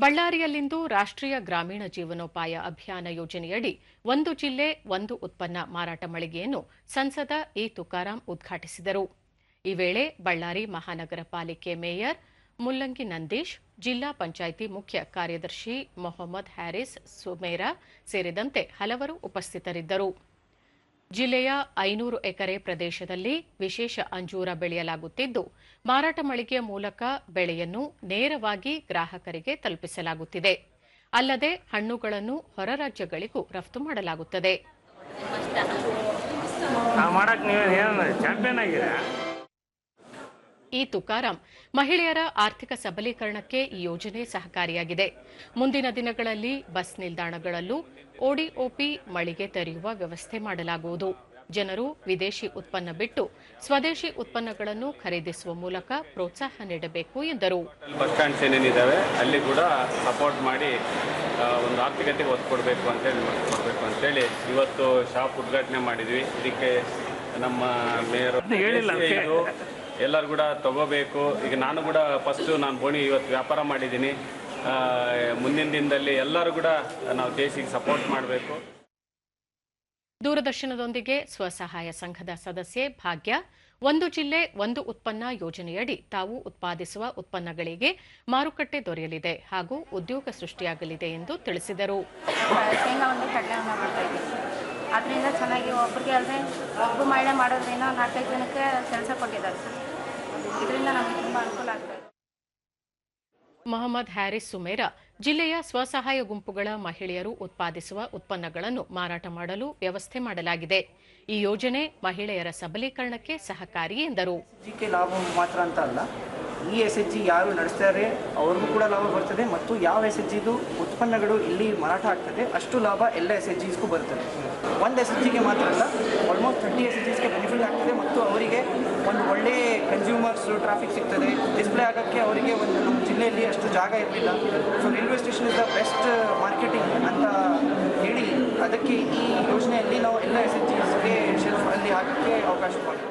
ಬಳ್ಳಾರಿಯಲ್ಲಿಂದು ರಾಷ್ಟ್ರೀಯ ಗ್ರಾಮೀಣ ಜೀವನೋಪಾಯ ಅಭಿಯಾನ ಯೋಜನೆಯಡಿ ಒಂದು ಜಿಲ್ಲೆ ಒಂದು ಉತ್ಪನ್ನ ಮಾರಾಟ ಮಳಿಗೆಯನ್ನು ಸಂಸದ ಇ ತುಕಾರಾಂ ಉದ್ಘಾಟಿಸಿದರು. ಈ ವೇಳೆ ಬಳ್ಳಾರಿ ಮಹಾನಗರ ಪಾಲಿಕೆ ಮೇಯರ್ ಮುಲ್ಲಂಗಿ ನಂದೀಶ್, ಜಿಲ್ಲಾ ಪಂಚಾಯಿತಿ ಮುಖ್ಯ ಕಾರ್ಯದರ್ಶಿ ಮೊಹಮ್ಮದ್ ಹ್ಯಾರಿಸ್ ಸುಮೇರಾ ಸೇರಿದಂತೆ ಹಲವರು ಉಪಸ್ಥಿತರಿದ್ದರು. ಜಿಲ್ಲೆಯ 500 ಎಕರೆ ಪ್ರದೇಶದಲ್ಲಿ ವಿಶೇಷ ಅಂಜೂರ ಬೆಳೆಯಲಾಗುತ್ತಿದ್ದು, ಮಾರಾಟ ಮಳಿಗೆಯ ಮೂಲಕ ಬೆಳೆಯನ್ನು ನೇರವಾಗಿ ಗ್ರಾಹಕರಿಗೆ ತಲುಪಿಸಲಾಗುತ್ತಿದೆ. ಅಲ್ಲದೆ ಹಣ್ಣುಗಳನ್ನು ಹೊರ ರಾಜ್ಯಗಳಿಗೂ ರಫ್ತು ಮಾಡಲಾಗುತ್ತದೆ. ಇ ತುಕಾರಾಂ, ಮಹಿಳೆಯರ ಆರ್ಥಿಕ ಸಬಲೀಕರಣಕ್ಕೆ ಈ ಯೋಜನೆ ಸಹಕಾರಿಯಾಗಿದೆ. ಮುಂದಿನ ದಿನಗಳಲ್ಲಿ ಬಸ್ ನಿಲ್ದಾಣಗಳಲ್ಲೂ ಒಡಿಒಪಿ ಮಳಿಗೆ ತೆರೆಯುವ ವ್ಯವಸ್ಥೆ ಮಾಡಲಾಗುವುದು. ಜನರು ವಿದೇಶಿ ಉತ್ಪನ್ನ ಬಿಟ್ಟು ಸ್ವದೇಶಿ ಉತ್ಪನ್ನಗಳನ್ನು ಖರೀದಿಸುವ ಮೂಲಕ ಪ್ರೋತ್ಸಾಹ ನೀಡಬೇಕು ಎಂದರು. ಬಸ್ ಸ್ಟ್ಯಾಂಡ್ಸ್ ಏನೇನಿದ್ದಾವೆ ಅಲ್ಲಿ ಕೂಡ ಸಪೋರ್ಟ್ ಮಾಡಿ ಒಂದು ಆರ್ಥಿಕತೆಗೆ ಒತ್ತು ಕೊಡಬೇಕು ಅಂತೇಳಿ ಇವತ್ತು ಶಾಪ್ ಉದ್ಘಾಟನೆ ಮಾಡಿದ್ವಿ. ಇದಕ್ಕೆ ನಮ್ಮ ಮೇಯರ್ ಎಲ್ಲರೂ ಕೂಡ ತಗೋಬೇಕು. ಈಗ ನಾನು ಕೂಡ ಫಸ್ಟು ನಾನು ಬೋಣಿ ಇವತ್ತು ವ್ಯಾಪಾರ ಮಾಡಿದ್ದೀನಿ. ಮುಂದಿನ ದಿನದಲ್ಲಿ ಎಲ್ಲರೂ ಕೂಡ ನಾವು ದೇಶಿಗೆ ಸಪೋರ್ಟ್ ಮಾಡಬೇಕು. ದೂರದರ್ಶನದೊಂದಿಗೆ ಸ್ವಸಹಾಯ ಸಂಘದ ಸದಸ್ಯೆ ಭಾಗ್ಯ, ಒಂದು ಜಿಲ್ಲೆ ಒಂದು ಉತ್ಪನ್ನ ಯೋಜನೆಯಡಿ ತಾವು ಉತ್ಪಾದಿಸುವ ಉತ್ಪನ್ನಗಳಿಗೆ ಮಾರುಕಟ್ಟೆ ದೊರೆಯಲಿದೆ ಹಾಗೂ ಉದ್ಯೋಗ ಸೃಷ್ಟಿಯಾಗಲಿದೆ ಎಂದು ತಿಳಿಸಿದರು. ಅದರಿಂದ ಚೆನ್ನಾಗಿ ಒಬ್ಬರಿಗೆ ಅಲ್ಲದೆ ಒಬ್ಬರು ಮಹಿಳೆ ಮಾಡೋದ್ರಿಂದ 4-5 ಜನಕ್ಕೆ ಕೆಲಸ ಕೊಟ್ಟಿದ್ದಾರೆ. ಇದರಿಂದ ನಮಗೆ ತುಂಬ ಅನುಕೂಲ ಆಗ್ತದೆ. ಮೊಹಮ್ಮದ್ ಹ್ಯಾರಿಸ್ ಸುಮೇರಾ, ಜಿಲ್ಲೆಯ ಸ್ವಸಹಾಯ ಗುಂಪುಗಳ ಮಹಿಳೆಯರು ಉತ್ಪಾದಿಸುವ ಉತ್ಪನ್ನಗಳನ್ನು ಮಾರಾಟ ಮಾಡಲು ವ್ಯವಸ್ಥೆ ಮಾಡಲಾಗಿದೆ. ಈ ಯೋಜನೆ ಮಹಿಳೆಯರ ಸಬಲೀಕರಣಕ್ಕೆ ಸಹಕಾರಿ ಎಂದರು. ಲಾಭ ಮಾತ್ರ ಅಂತ ಅಲ್ಲ, ಈ ಎಸ್ಎಚ್ಜಿ ಯಾರು ನಡೆಸ್ತಾರೆ ಅವ್ರಿಗೂ ಕೂಡ ಲಾಭ ಬರ್ತದೆ ಮತ್ತು ಯಾವ ಎಸ್ಎಚ್ಜಿದು ಉತ್ಪನ್ನಗಳು ಇಲ್ಲಿ ಮಾರಾಟ ಆಗ್ತದೆ ಅಷ್ಟು ಲಾಭ ಎಲ್ಲ ಎಸ್ಎಚ್ಜಿಸ್ಗೂ ಬರ್ತದೆ. ಒಂದು ಎಸ್ಎಚ್ಜಿಗೆ ಮಾತ್ರ ಅಲ್ಲ, ಆಲ್ಮೋಸ್ಟ್ 30 ಎಸ್ಎಚ್ಜಿಸ್ಗೆ ಬೆನಿಫಿಟ್ ಆಗ್ತದೆ ಮತ್ತು ಅವರಿಗೆ ಒಂದು ಒಳ್ಳೆ ಕನ್ಸ್ಯೂಮರ್ಸ್ ಟ್ರಾಫಿಕ್ ಸಿಗ್ತದೆ. ಡಿಸ್ಪ್ಲೇ ಆಗೋಕ್ಕೆ ಅವರಿಗೆ ಒಂದು ನಮ್ಮ ಜಿಲ್ಲೆಯಲ್ಲಿ ಅಷ್ಟು ಜಾಗ ಇರಲಿಲ್ಲ. So railway station is the best marketing ಅಂತ ಹೇಳಿ ಅದಕ್ಕೆ ಈ ಯೋಜನೆಯಲ್ಲಿ ನಾವು ಎಲ್ಲ ಎಸ್ಎಚ್ಜಿಸ್ಗೆ ಶೆಲ್ಫ್ ಅಲ್ಲಿ ಹಾಕೋಕ್ಕೆ ಅವಕಾಶ ಮಾಡಿದ್ವಿ.